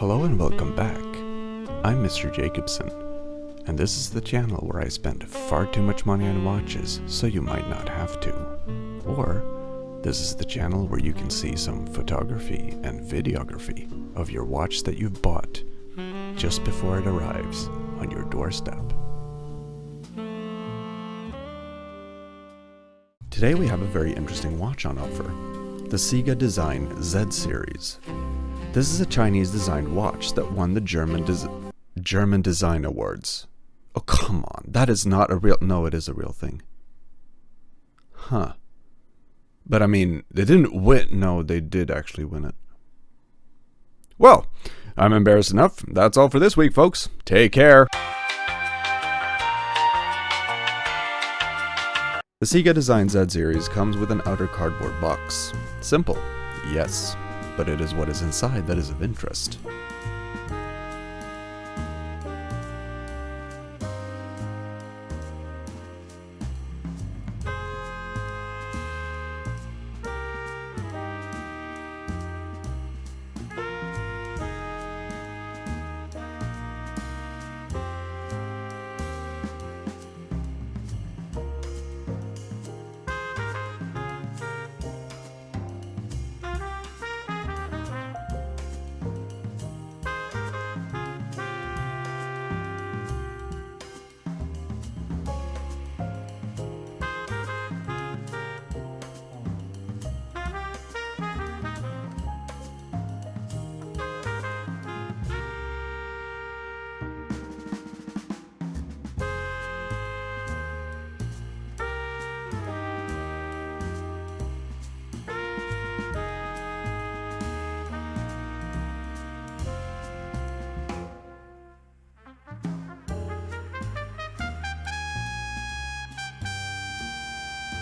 Hello and welcome back. I'm Mr. Jacobson, and this is the channel where I spend far too much money on watches so you might not have to. Or, this is the channel where you can see some photography and videography of your watch that you've bought just before it arrives on your doorstep. Today we have a very interesting watch on offer, the Ciga Design Z Series. This is a Chinese designed watch that won the German Design Awards. Oh, come on. That is not a real... No, it is a real thing. Huh. But I mean, they didn't win... No, they did actually win it. Well, I'm embarrassed enough. That's all for this week, folks. Take care. The Ciga Design Z Series comes with an outer cardboard box. Simple, yes, but it is what is inside that is of interest.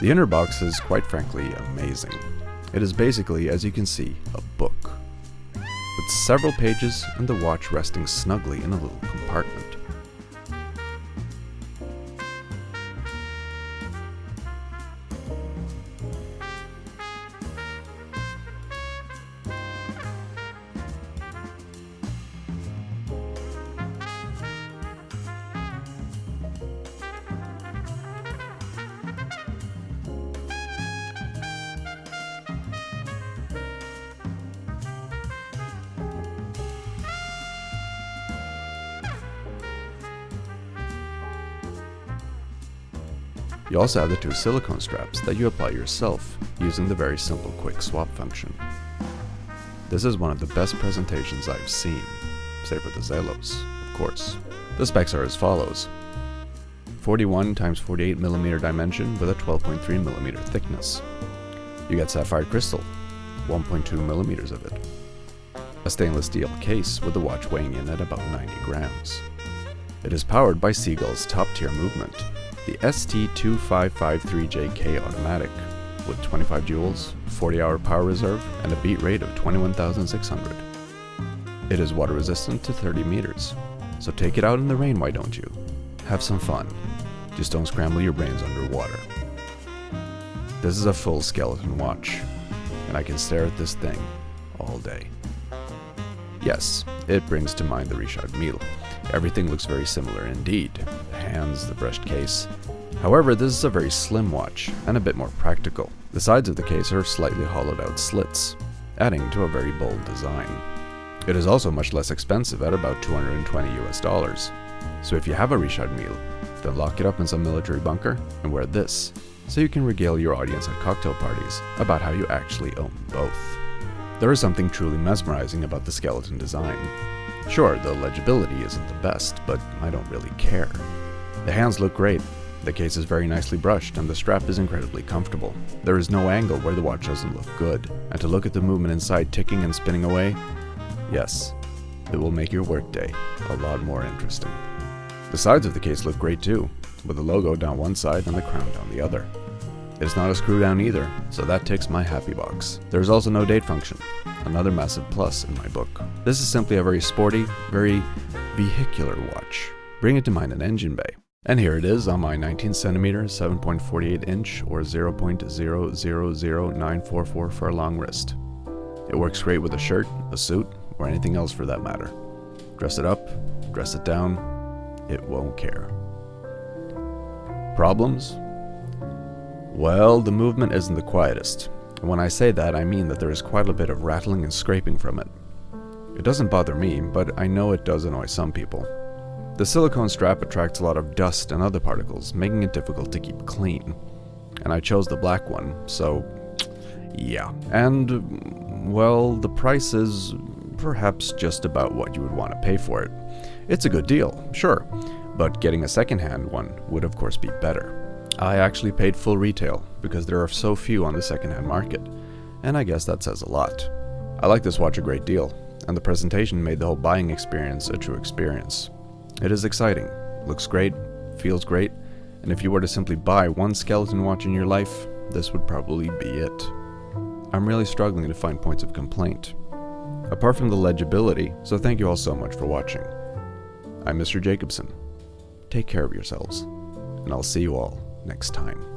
The inner box is, quite frankly, amazing. It is basically, as you can see, a book, with several pages and the watch resting snugly in a little compartment. You also have the two silicone straps that you apply yourself using the very simple quick swap function. This is one of the best presentations I've seen, save for the Zelos, of course. The specs are as follows: 41 x 48 mm dimension with a 12.3 mm thickness. You get sapphire crystal, 1.2 mm of it. A stainless steel case with the watch weighing in at about 90 grams. It is powered by Seagull's top-tier movement, the ST2553JK automatic, with 25 joules, 40-hour power reserve, and a beat rate of 21,600. It is water resistant to 30 meters, so take it out in the rain, why don't you? Have some fun. Just don't scramble your brains underwater. This is a full skeleton watch, and I can stare at this thing all day. Yes, it brings to mind the Richard Mille. Everything looks very similar indeed, the hands, the brushed case. However, this is a very slim watch, and a bit more practical. The sides of the case are slightly hollowed out slits, adding to a very bold design. It is also much less expensive at about $220 US. So if you have a Richard Mille, then lock it up in some military bunker and wear this, so you can regale your audience at cocktail parties about how you actually own both. There is something truly mesmerizing about the skeleton design. Sure, the legibility isn't the best, but I don't really care. The hands look great, the case is very nicely brushed, and the strap is incredibly comfortable. There is no angle where the watch doesn't look good, and to look at the movement inside ticking and spinning away, yes, it will make your workday a lot more interesting. The sides of the case look great too, with the logo down one side and the crown down the other. It's not a screw down either, so that ticks my happy box. There is also no date function, another massive plus in my book. This is simply a very sporty, very vehicular watch. Bring it to mind an engine bay. And here it is on my 19cm, 7.48 inch or 0.000944 furlong wrist. It works great with a shirt, a suit, or anything else for that matter. Dress it up, dress it down, it won't care. Problems? Well, the movement isn't the quietest. And when I say that, I mean that there is quite a bit of rattling and scraping from it. It doesn't bother me, but I know it does annoy some people. The silicone strap attracts a lot of dust and other particles, making it difficult to keep clean. And I chose the black one, so yeah. And, well, the price is perhaps just about what you would want to pay for it. It's a good deal, sure, but getting a second-hand one would of course be better. I actually paid full retail because there are so few on the second-hand market, and I guess that says a lot. I like this watch a great deal, and the presentation made the whole buying experience a true experience. It is exciting, looks great, feels great, and if you were to simply buy one skeleton watch in your life, this would probably be it. I'm really struggling to find points of complaint, apart from the legibility, so thank you all so much for watching. I'm Mr. Jacobson. Take care of yourselves, and I'll see you all next time.